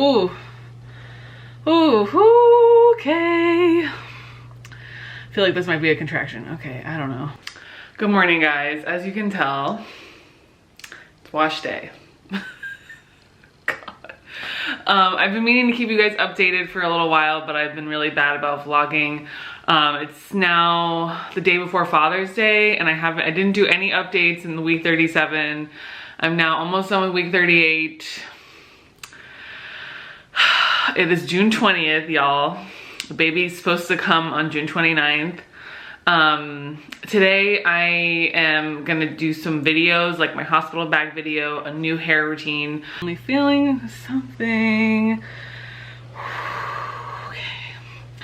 Ooh. Ooh, okay. I feel like this might be a contraction. Okay, I don't know. Good morning, guys. As you can tell, it's wash day. God. I've been meaning to keep you guys updated for a little while, but I've been really bad about vlogging. It's now the day before Father's Day, and I didn't do any updates in the week 37. I'm now almost done with week 38. It is June 20th, y'all. The baby's supposed to come on June 29th. Today I am gonna do some videos, like my hospital bag video, a new hair routine. Only feeling something. Okay.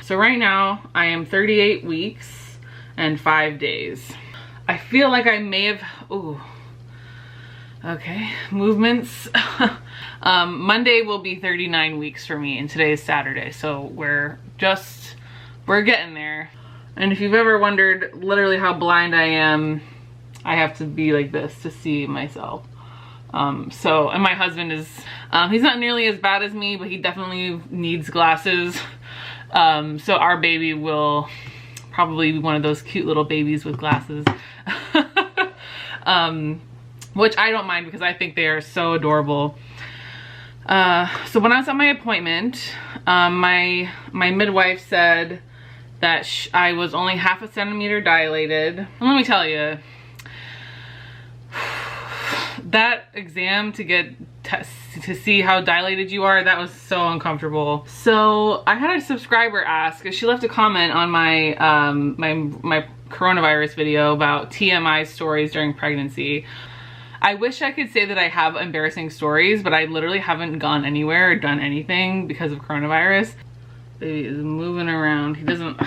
So right now I am 38 weeks and 5 days. I feel like I may have, ooh. Okay, movements. Monday will be 39 weeks for me, and today is Saturday, so we're getting there. And if you've ever wondered literally how blind I am, I have to be like this to see myself. And my husband is, he's not nearly as bad as me, but he definitely needs glasses. So our baby will probably be one of those cute little babies with glasses. Which I don't mind because I think they are so adorable. So when I was at my appointment, my midwife said that I was only half a centimeter dilated. And let me tell you, that exam to see how dilated you are, that was so uncomfortable. So I had a subscriber ask, because she left a comment on my my coronavirus video about TMI stories during pregnancy. I wish I could say that I have embarrassing stories, but I literally haven't gone anywhere or done anything because of coronavirus. Baby is moving around. He doesn't,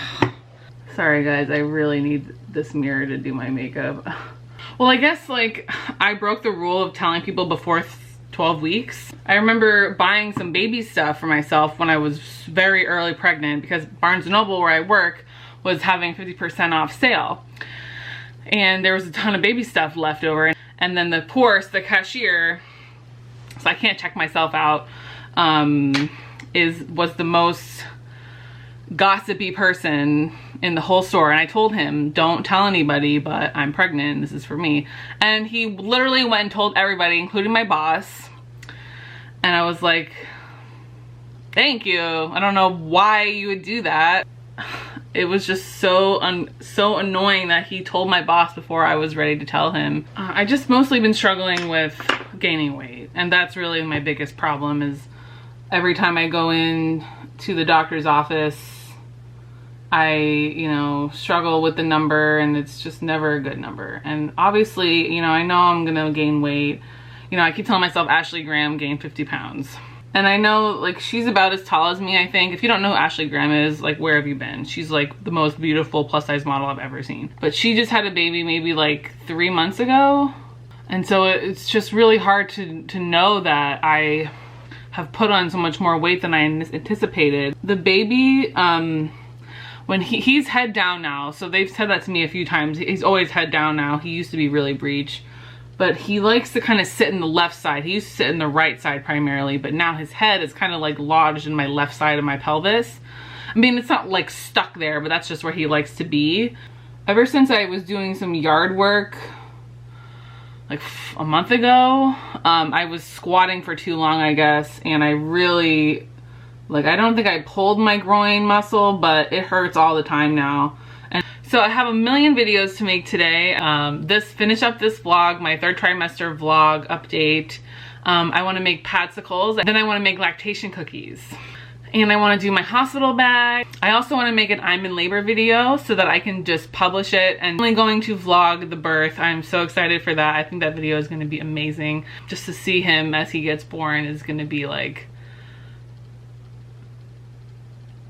sorry guys, I really need this mirror to do my makeup. Well, I guess like I broke the rule of telling people before 12 weeks. I remember buying some baby stuff for myself when I was very early pregnant because Barnes & Noble, where I work, was having 50% off sale. And there was a ton of baby stuff left over. And then the cashier, so I can't check myself out, was the most gossipy person in the whole store. And I told him, don't tell anybody, but I'm pregnant, this is for me. And he literally went and told everybody, including my boss. And I was like, thank you. I don't know why you would do that. It was just so annoying that he told my boss before I was ready to tell him. I just mostly been struggling with gaining weight, and that's really my biggest problem. Is every time I go in to the doctor's office, I struggle with the number, and it's just never a good number. And obviously, I know I'm gonna gain weight. I keep telling myself Ashley Graham gained 50 pounds. And I know, like, she's about as tall as me, I think. If you don't know who Ashley Graham is, like, where have you been? She's, like, the most beautiful plus-size model I've ever seen. But she just had a baby maybe, like, 3 months ago. And so it's just really hard to know that I have put on so much more weight than I anticipated. The baby, when he's head down now, so they've said that to me a few times. He's always head down now. He used to be really breech. But he likes to kind of sit in the left side. He used to sit in the right side primarily, but now his head is kind of like lodged in my left side of my pelvis. I mean, it's not like stuck there, but that's just where he likes to be. Ever since I was doing some yard work, like a month ago, I was squatting for too long, I guess, and I really, like, I don't think I pulled my groin muscle, but it hurts all the time now. So I have a million videos to make today. Finish up this vlog, my 3rd trimester vlog update. I want to make Padsicles, and then I want to make lactation cookies. And I want to do my hospital bag. I also want to make an I'm in labor video so that I can just publish it. And I'm only going to vlog the birth. I'm so excited for that. I think that video is going to be amazing. Just to see him as he gets born is going to be like,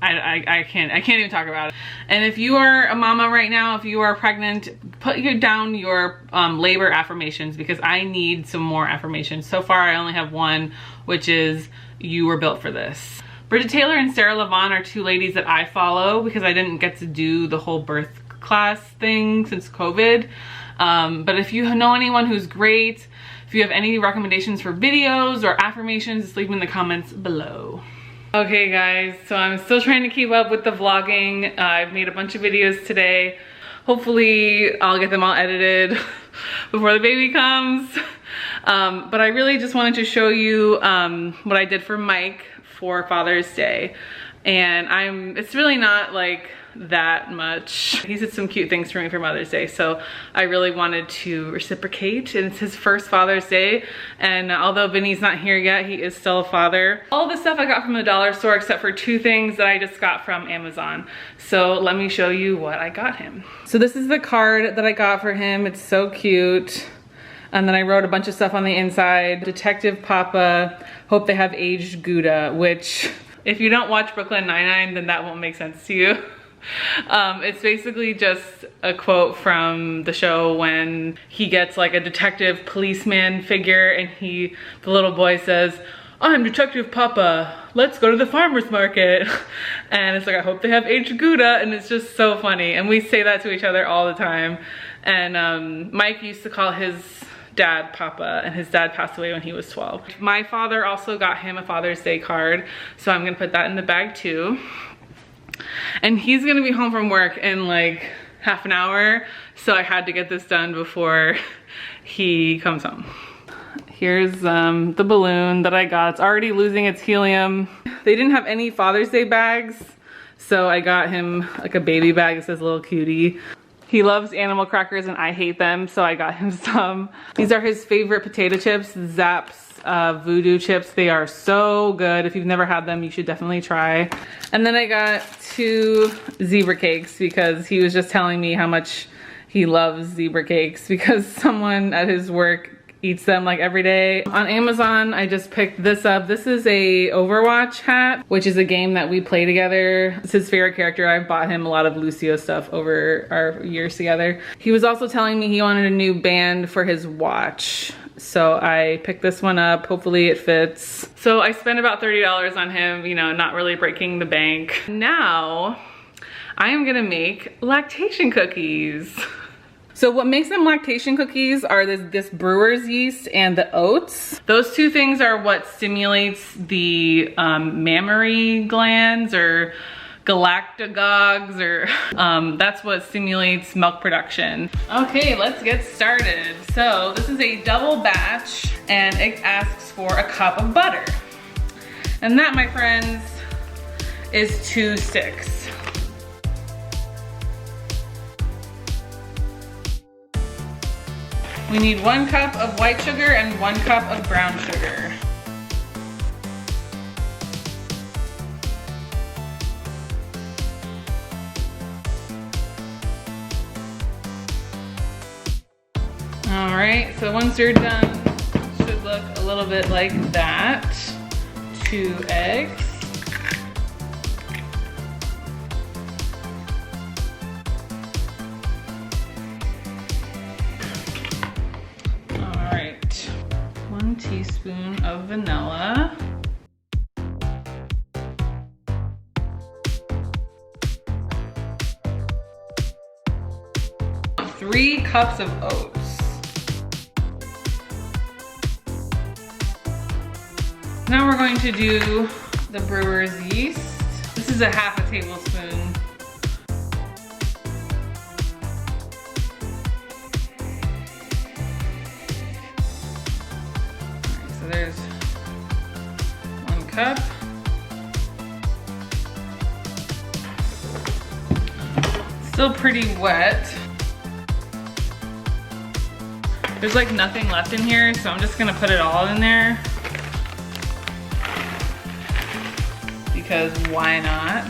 I can't even talk about it. And if you are a mama right now, if you are pregnant, put down your labor affirmations, because I need some more affirmations. So far I only have one, which is, you were built for this. Bridget Taylor and Sarah Levon are 2 ladies that I follow because I didn't get to do the whole birth class thing since COVID. But if you know anyone who's great, If you have any recommendations for videos or affirmations, just leave them in the comments below. Okay guys, so I'm still trying to keep up with the vlogging. I've made a bunch of videos today. Hopefully I'll get them all edited before the baby comes. But I really just wanted to show you what I did for Mike for Father's Day. And it's really not like that much. He did some cute things for me for Mother's Day, so I really wanted to reciprocate. And it's his first Father's Day, and although Vinny's not here yet, he is still a father. All the stuff I got from the dollar store except for 2 things that I just got from Amazon. So let me show you what I got him. So this is the card that I got for him. It's so cute. And then I wrote a bunch of stuff on the inside. Detective Papa, hope they have aged Gouda, which if you don't watch Brooklyn Nine-Nine, then that won't make sense to you. It's basically just a quote from the show when he gets like a detective policeman figure and the little boy says, I'm Detective Papa, let's go to the farmer's market. And it's like, I hope they have aged Gouda, and it's just so funny. And we say that to each other all the time. And Mike used to call his dad Papa, and his dad passed away when he was 12. My father also got him a Father's Day card, so I'm gonna put that in the bag too. And he's gonna be home from work in like half an hour, so I had to get this done before he comes home. Here's the balloon that I got. It's already losing its helium. They didn't have any Father's Day bags, so I got him like a baby bag that says little cutie. He loves animal crackers and I hate them, so I got him some. These are his favorite potato chips, Zapp's Voodoo chips. They are so good. If you've never had them, you should definitely try. And then I got 2 zebra cakes because he was just telling me how much he loves zebra cakes because someone at his work eats them like every day. On Amazon, I just picked this up. This is a Overwatch hat, which is a game that we play together. It's his favorite character. I've bought him a lot of Lucio stuff over our years together. He was also telling me he wanted a new band for his watch. So I picked this one up. Hopefully it fits. So I spent about $30 on him, you know, not really breaking the bank. Now I am gonna make lactation cookies. So what makes them lactation cookies are this brewer's yeast and the oats. Those 2 things are what stimulates the mammary glands or galactagogues, or that's what stimulates milk production. Okay, let's get started. So this is a double batch and it asks for a cup of butter. And that, my friends, is 2 sticks. We need 1 cup of white sugar and 1 cup of brown sugar. All right, so once you're done, it should look a little bit like that. 2 eggs. All right, 1 teaspoon of vanilla. 3 cups of oats. Now we're going to do the brewer's yeast. This is a half a tablespoon. All right, so there's 1 cup. Still pretty wet. There's like nothing left in here, so I'm just gonna put it all in there. Because why not?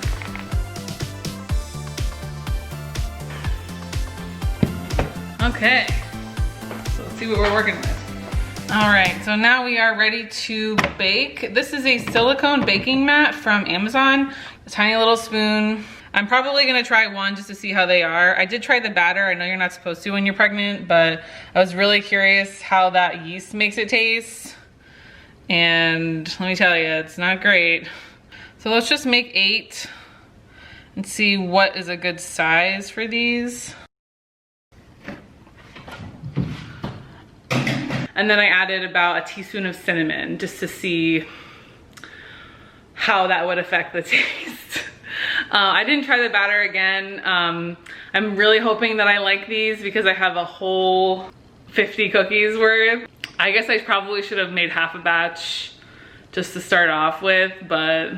Okay, so let's see what we're working with. All right, so now we are ready to bake. This is a silicone baking mat from Amazon, a tiny little spoon. I'm probably gonna try 1 just to see how they are. I did try the batter. I know you're not supposed to when you're pregnant, but I was really curious how that yeast makes it taste. And let me tell you, it's not great. So let's just make 8 and see what is a good size for these. And then I added about a teaspoon of cinnamon just to see how that would affect the taste. I didn't try the batter again. I'm really hoping that I like these because I have a whole 50 cookies worth. I guess I probably should have made half a batch just to start off with, but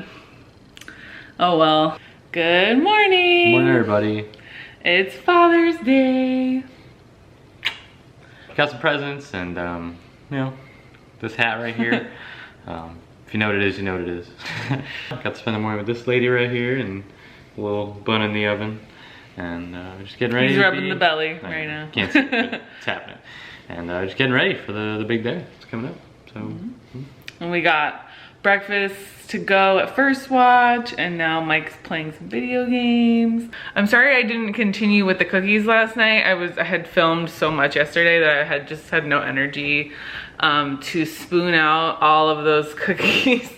oh well. Good morning. Morning, everybody. It's Father's Day. Got some presents and, you know, this hat right here. If you know what it is, you know what it is. Got to spend the morning with this lady right here and a little bun in the oven. And just getting ready. He's rubbing the belly right now. Can't see it, but it's happening. And just getting ready for the big day. It's coming up. So. And we got breakfast to go at First Watch, and now Mike's playing some video games. I'm sorry I didn't continue with the cookies last night. I had filmed so much yesterday that I just had no energy to spoon out all of those cookies.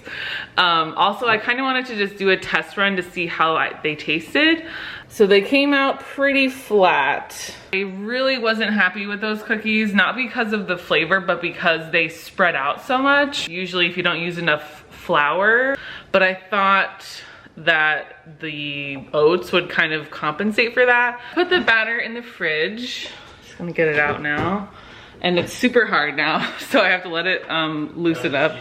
Also, I kind of wanted to just do a test run to see how they tasted. So they came out pretty flat. I really wasn't happy with those cookies, not because of the flavor, but because they spread out so much. Usually if you don't use enough flour, but I thought that the oats would kind of compensate for that. Put the batter in the fridge. Just gonna get it out now. And it's super hard now, so I have to let it loosen up.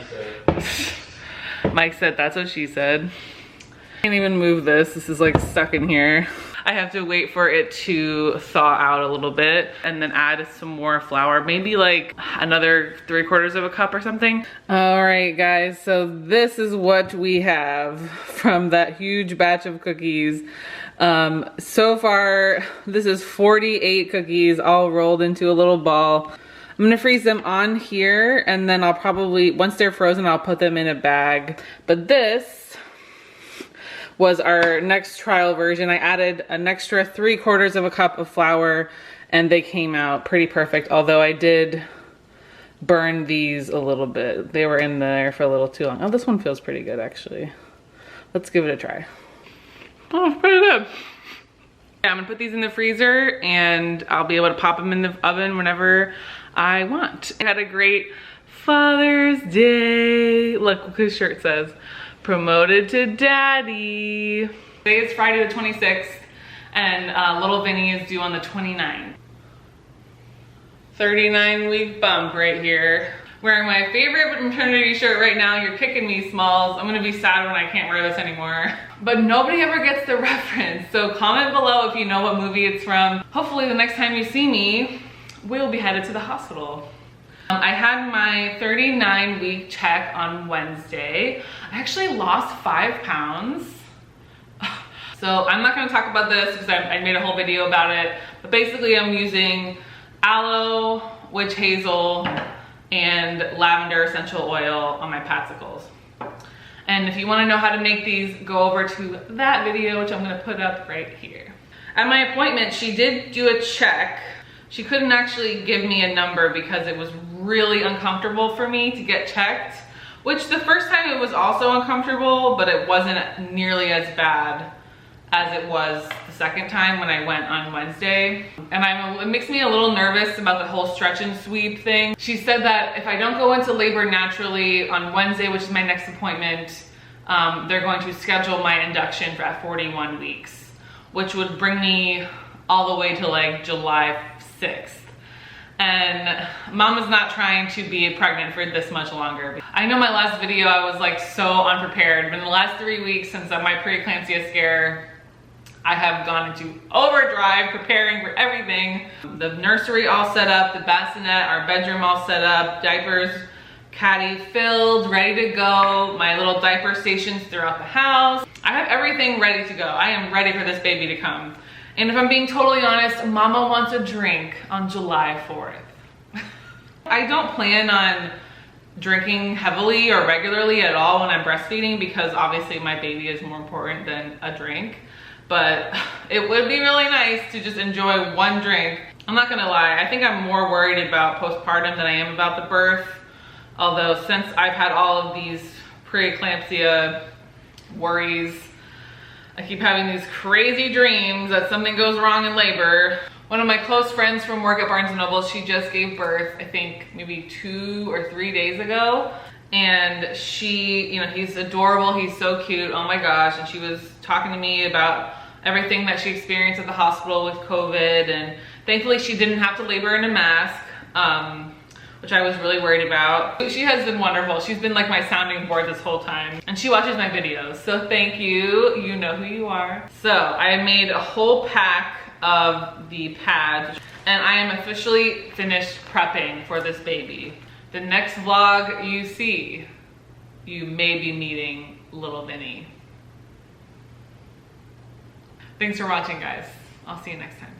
Mike said that's what she said. Can't even move this. This is like stuck in here. I have to wait for it to thaw out a little bit and then add some more flour, maybe like another 3/4 cup or something. All right, guys, so this is what we have from that huge batch of cookies. So far, this is 48 cookies all rolled into a little ball. I'm gonna freeze them on here, and then I'll probably, once they're frozen, I'll put them in a bag. But this was our next trial version. I added an extra 3/4 cup of flour, and they came out pretty perfect, although I did burn these a little bit. They were in there for a little too long. Oh, this one feels pretty good, actually. Let's give it a try. Oh, it's pretty good. Yeah, I'm gonna put these in the freezer, and I'll be able to pop them in the oven whenever I want. I had a great Father's Day. Look what his shirt says. Promoted to daddy. Today is Friday the 26th, and little Vinny is due on the 29th. 39-week bump right here. Wearing my favorite maternity shirt right now. You're kicking me, Smalls. I'm gonna be sad when I can't wear this anymore. But nobody ever gets the reference, so comment below if you know what movie it's from. Hopefully the next time you see me, we'll be headed to the hospital. I had my 39-week check on Wednesday. I actually lost 5 pounds. So I'm not gonna talk about this because I made a whole video about it. But basically I'm using aloe, witch hazel, and lavender essential oil on my Padsicles. And if you wanna know how to make these, go over to that video, which I'm gonna put up right here. At my appointment, she did do a check. She couldn't actually give me a number because it was really uncomfortable for me to get checked, which the first time it was also uncomfortable, but it wasn't nearly as bad as it was the second time when I went on Wednesday. And it makes me a little nervous about the whole stretch and sweep thing. She said that if I don't go into labor naturally on Wednesday, which is my next appointment, they're going to schedule my induction at 41 weeks, which would bring me all the way to like July 6th. And Mama's not trying to be pregnant for this much longer. I know my last video I was like so unprepared, but in the last 3 weeks since my preeclampsia scare, I have gone into overdrive preparing for everything. The nursery all set up, the bassinet, our bedroom all set up, diapers, caddy filled, ready to go, my little diaper stations throughout the house. I have everything ready to go. I am ready for this baby to come. And if I'm being totally honest, Mama wants a drink on July 4th. I don't plan on drinking heavily or regularly at all when I'm breastfeeding because obviously my baby is more important than a drink. But it would be really nice to just enjoy one drink. I'm not gonna lie, I think I'm more worried about postpartum than I am about the birth. Although since I've had all of these preeclampsia worries, I keep having these crazy dreams that something goes wrong in labor, One of my close friends from work at Barnes & Noble, she just gave birth, I think maybe 2 or 3 days ago. And she, you know, he's adorable, he's so cute, oh my gosh. And she was talking to me about everything that she experienced at the hospital with COVID. And thankfully she didn't have to labor in a mask, which I was really worried about. She has been wonderful. She's been like my sounding board this whole time. And she watches my videos, so thank you. You know who you are. So I made a whole pack of the pads, and I am officially finished prepping for this baby. The next vlog you see, you may be meeting little Vinny. Thanks for watching, guys. I'll see you next time.